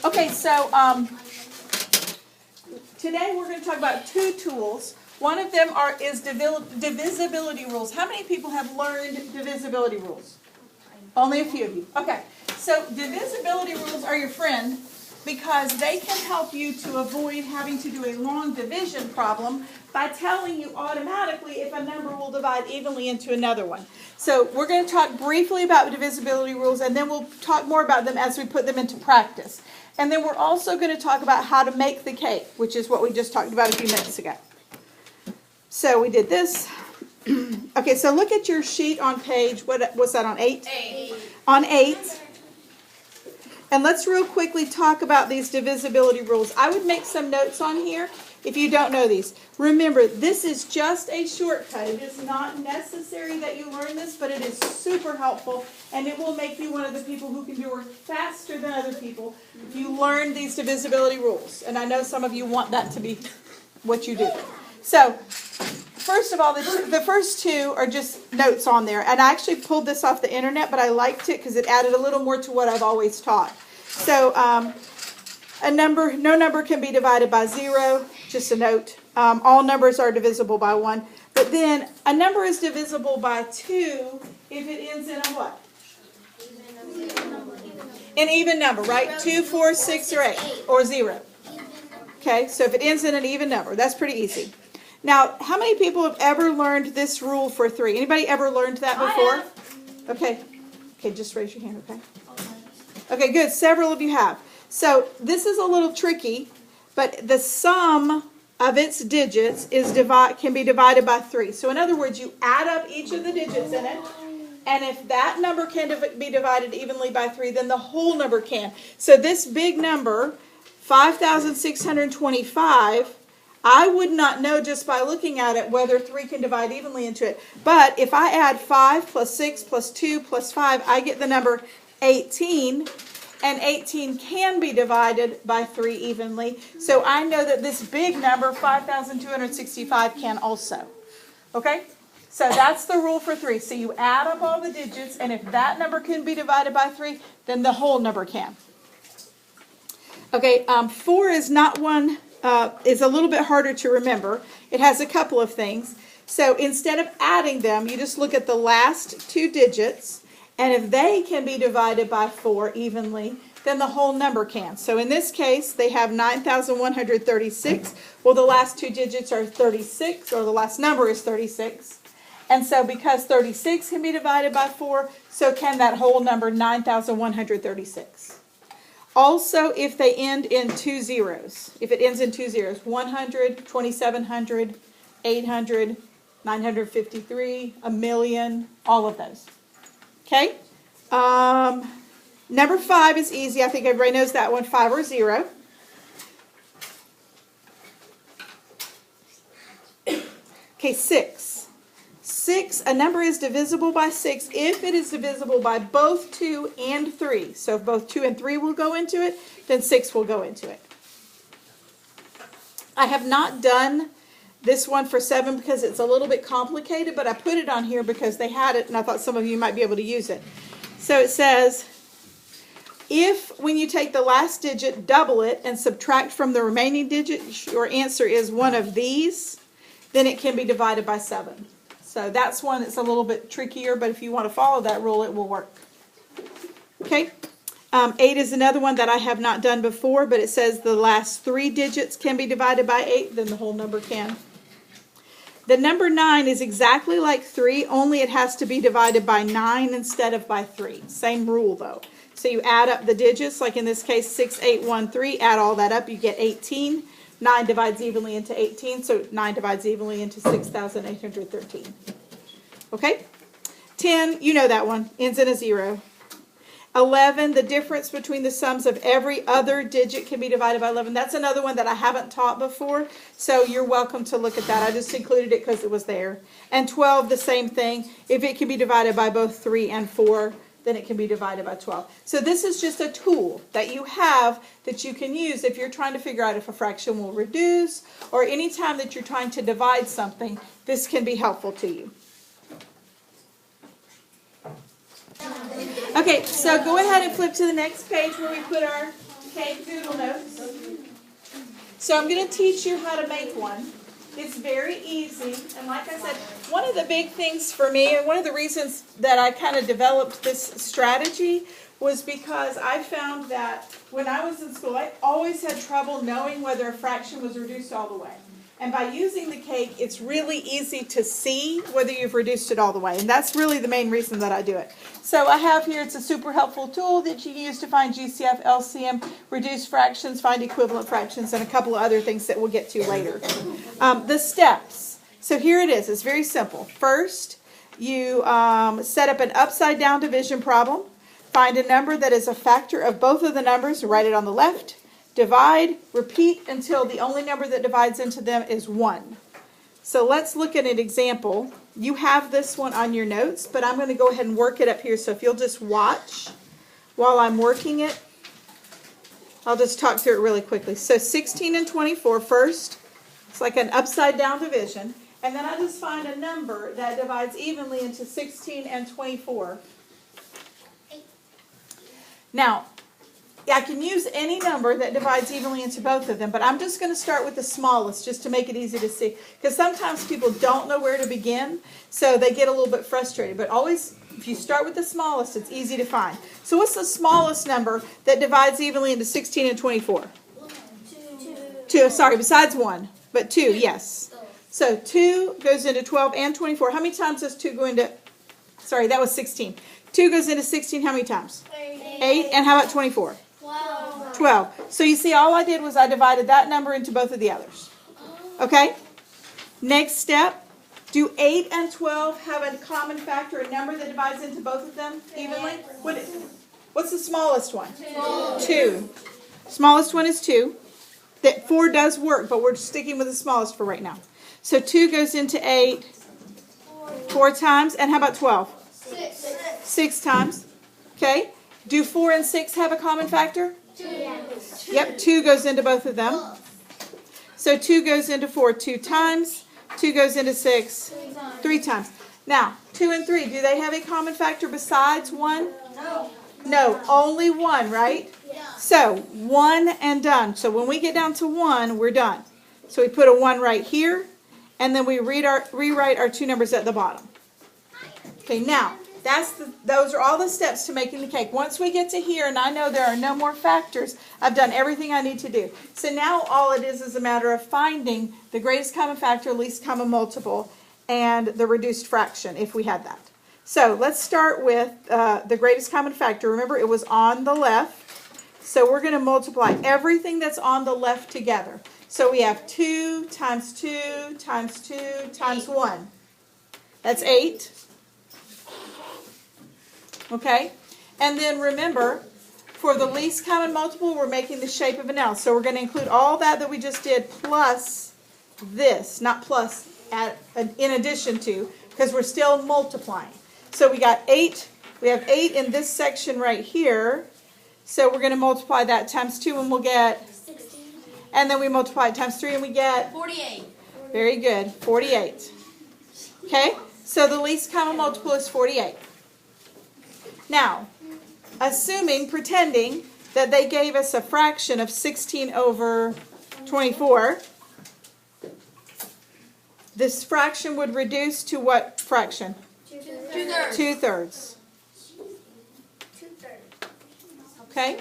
Okay, so today we're going to talk about two tools. One of them is divisibility rules. How many people have learned divisibility rules? Only a few of you. Okay, so divisibility rules are your friend because they can help you to avoid having to do a long division problem by telling you automatically if a number will divide evenly into another one. So we're going to talk briefly about divisibility rules, and then we'll talk more about them as we put them into practice. And then we're also going to talk about how to make the cake, which is what we just talked about a few minutes ago. So we did this. Okay, so look at your sheet on page, what's that, on 8? 8. On 8. And let's real quickly talk about these divisibility rules. I would make some notes on here if you don't know these. Remember, this is just a shortcut. It is not necessary that you learn this, but it is super helpful, and it will make you one of the people who can do work faster than other people if you learn these divisibility rules. And I know some of you want that to be what you do. So, first of all, the first two are just notes on there. And I actually pulled this off the internet, but I liked it because it added a little more to what I've always taught. So, no number can be divided by 0, just a note. All numbers are divisible by 1. But then, a number is divisible by 2 if it ends in a what? An even number, right? 2, 4, 6, or 8, or 0. Okay, so if it ends in an even number, that's pretty easy. Now, how many people have ever learned this rule for 3? Anybody ever learned that before? Okay. Okay, just raise your hand, okay? Okay, good. Several of you have. So, this is a little tricky, but the sum of its digits can be divided by 3. So, in other words, you add up each of the digits in it, and if that number can be divided evenly by 3, then the whole number can. So, this big number, 5,625, I would not know just by looking at it whether 3 can divide evenly into it. But if I add 5 plus 6 plus 2 plus 5, I get the number 18. And 18 can be divided by 3 evenly. So I know that this big number, 5,265, can also. Okay? So that's the rule for 3. So you add up all the digits, and if that number can be divided by 3, then the whole number can. Okay, 4 is not one... is a little bit harder to remember. It has a couple of things. So instead of adding them, you just look at the last 2 digits, and if they can be divided by 4 evenly, then the whole number can. So in this case, they have 9,136. Well, the last 2 digits are 36, or the last number is 36. And so because 36 can be divided by 4, so can that whole number, 9,136. Also, if they end in 2 zeros, if it ends in 2 zeros, 100, 2,700, 800, 953, a million, all of those. Okay? Number 5 is easy. I think everybody knows that one, 5 or 0. Okay, 6. 6, a number is divisible by 6 if it is divisible by both 2 and 3. So if both 2 and 3 will go into it, then 6 will go into it. I have not done this one for 7 because it's a little bit complicated, but I put it on here because they had it and I thought some of you might be able to use it. So it says, if when you take the last digit, double it, and subtract from the remaining digit, your answer is one of these, then it can be divided by 7. So that's one that's a little bit trickier, but if you want to follow that rule, it will work. Okay, 8 is another one that I have not done before, but it says the last 3 digits can be divided by 8, then the whole number can. The number 9 is exactly like 3, only it has to be divided by 9 instead of by 3. Same rule, though. So you add up the digits, like in this case, 6813, add all that up, you get 18. 9 divides evenly into 18, so 9 divides evenly into 6,813. Okay? 10, you know that one, ends in a 0. 11, the difference between the sums of every other digit can be divided by 11. That's another one that I haven't taught before, so you're welcome to look at that. I just included it because it was there. And 12, the same thing. If it can be divided by both 3 and 4, then it can be divided by 12. So this is just a tool that you have that you can use if you're trying to figure out if a fraction will reduce, or any time that you're trying to divide something, this can be helpful to you. Okay, so go ahead and flip to the next page where we put our cake doodle notes. So I'm going to teach you how to make one. It's very easy, and like I said, one of the big things for me, and one of the reasons that I kind of developed this strategy was because I found that when I was in school, I always had trouble knowing whether a fraction was reduced all the way. And by using the cake, it's really easy to see whether you've reduced it all the way. And that's really the main reason that I do it. So I have here, it's a super helpful tool that you can use to find GCF, LCM, reduce fractions, find equivalent fractions, and a couple of other things that we'll get to later. The steps. So here it is. It's very simple. First, you set up an upside down division problem. Find a number that is a factor of both of the numbers. Write it on the left. Divide, repeat until the only number that divides into them is 1. So let's look at an example. You have this one on your notes, but I'm going to go ahead and work it up here. So if you'll just watch while I'm working it, I'll just talk through it really quickly. So 16 and 24 first. It's like an upside down division. And then I just find a number that divides evenly into 16 and 24. Now, I can use any number that divides evenly into both of them, but I'm just going to start with the smallest just to make it easy to see. Because sometimes people don't know where to begin, so they get a little bit frustrated. But always, if you start with the smallest, it's easy to find. So what's the smallest number that divides evenly into 16 and 24? 2, sorry, besides 1. But 2, yes. So 2 goes into 12 and 24. How many times does 2 go into, sorry, that was 16. 2 goes into 16 how many times? 8. And how about 24? 12. So you see, all I did was I divided that number into both of the others. Okay? Next step, do 8 and 12 have a common factor, a number that divides into both of them evenly? What's the smallest one? 2. Smallest one is 2. That 4 does work, but we're sticking with the smallest for right now. So 2 goes into 8 4 times. And how about 12? 6 times. Okay? Do 4 and 6 have a common factor? 2. Yep, 2 goes into both of them. So 2 goes into 4 2 times. 2 goes into 6 3 times. Now, 2 and 3, do they have a common factor besides 1? No, only 1, right? So, 1 and done. So when we get down to 1, we're done. So we put a 1 right here, and then we rewrite our 2 numbers at the bottom. Okay, now, those are all the steps to making the cake. Once we get to here, and I know there are no more factors, I've done everything I need to do. So now all it is a matter of finding the greatest common factor, least common multiple, and the reduced fraction, if we had that. So let's start with the greatest common factor. Remember, it was on the left. So we're going to multiply everything that's on the left together. So we have 2 times 2 times 2 times 1. That's 8. Okay? And then remember, for the least common multiple, we're making the shape of an L. So we're going to include all that we just did plus this, not plus in addition to, because we're still multiplying. So we got 8. We have 8 in this section right here. So we're going to multiply that times 2 and we'll get 16. And then we multiply it times 3 and we get 48. Very good. 48. Okay? So the least common multiple is 48. Now, pretending that they gave us a fraction of 16 over 24, this fraction would reduce to what fraction? 2/3. 2/3. Okay?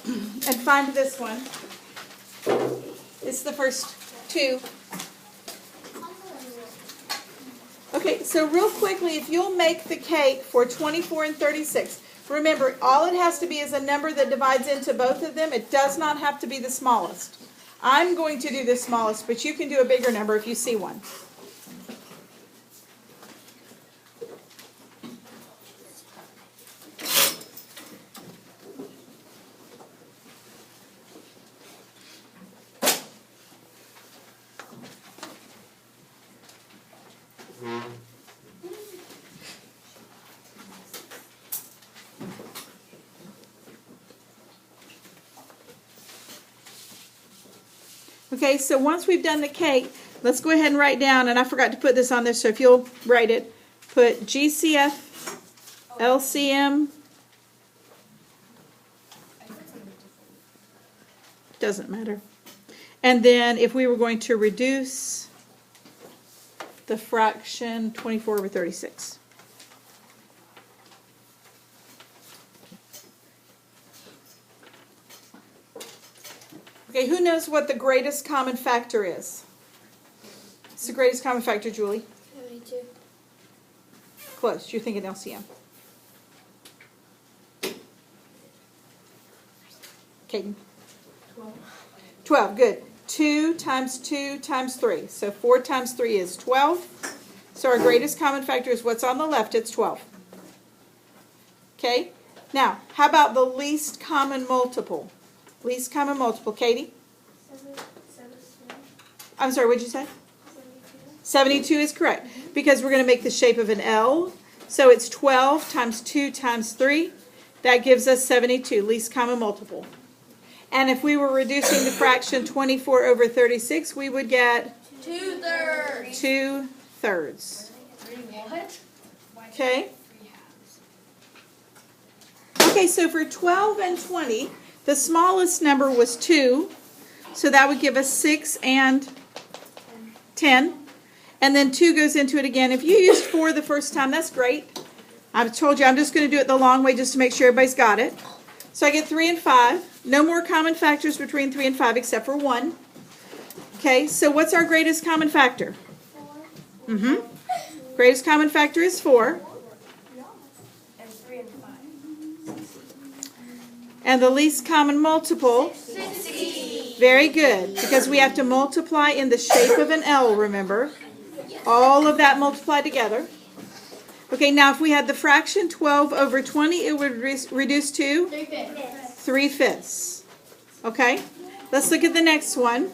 And find this one. It's the first 2. Okay, so real quickly, if you'll make the cake for 24 and 36, remember, all it has to be is a number that divides into both of them. It does not have to be the smallest. I'm going to do the smallest, but you can do a bigger number if you see one. Okay, so once we've done the cake, let's go ahead and write down, and I forgot to put this on there, so if you'll write it, put GCF LCM doesn't matter. And then if we were going to reduce the fraction 24 over 36. Okay, who knows what the greatest common factor is? What's the greatest common factor, Julie? 72. Close. You're thinking LCM. Caden? 12. Good. 2 times 2 times 3. So 4 times 3 is 12. So our greatest common factor is what's on the left. It's 12. Okay? Now, how about the least common multiple? Least common multiple. Katie? 72. I'm sorry, what did you say? 72 is correct. Because we're going to make the shape of an L. So it's 12 times 2 times 3. That gives us 72. Least common multiple. And if we were reducing the fraction 24 over 36, we would get 2/3. 2/3. What? Okay? Okay, so for 12 and 20, the smallest number was 2. So that would give us 6 and 10. And then 2 goes into it again. If you used 4 the first time, that's great. I've told you I'm just going to do it the long way just to make sure everybody's got it. So I get 3 and 5. No more common factors between 3 and 5 except for 1. Okay, so what's our greatest common factor? 4. Greatest common factor is 4. And 3 and 5. And the least common multiple? 60. Very good, because we have to multiply in the shape of an L, remember? All of that multiplied together. Okay, now if we had the fraction 12 over 20, it would reduce to 3/5. Okay, let's look at the next one.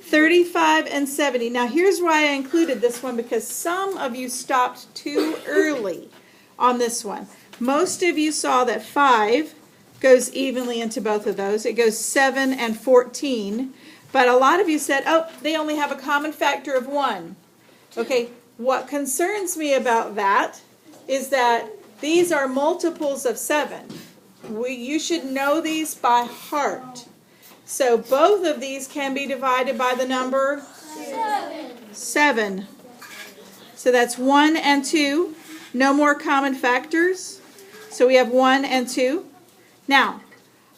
35 and 70. Now here's why I included this one, because some of you stopped too early on this one. Most of you saw that 5 goes evenly into both of those. It goes 7 and 14. But a lot of you said, oh, they only have a common factor of 1. Okay, what concerns me about that is that these are multiples of 7. You should know these by heart. So both of these can be divided by the number 7. So that's 1 and 2. No more common factors. So we have 1 and 2. Now,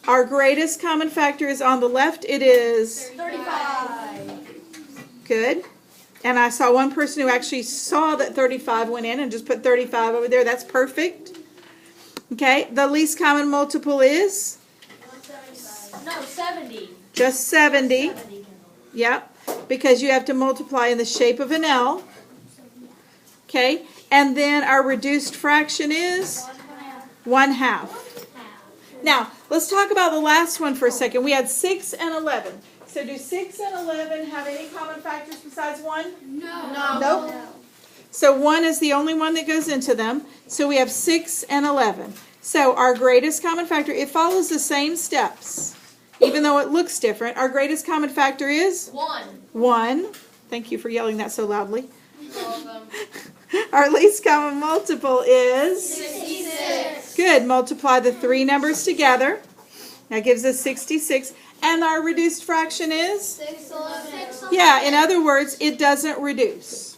our greatest common factor is on the left. It is 35. good. And I saw one person who actually saw that 35 went in and just put 35 over there. That's perfect. Okay, the least common multiple is? No, 70. Just 70. Yep, because you have to multiply in the shape of an L. Okay, and then our reduced fraction is 1/2. Now, let's talk about the last one for a second. We had 6 and 11. So do 6 and 11 have any common factors besides 1? No. Nope. So 1 is the only one that goes into them. So we have 6 and 11. So our greatest common factor, it follows the same steps. Even though it looks different, our greatest common factor is? 1. 1. Thank you for yelling that so loudly. You're welcome. Our least common multiple is? 66. Good. Multiply the 3 numbers together. That gives us 66. And our reduced fraction is? 611. Yeah, in other words, it doesn't reduce.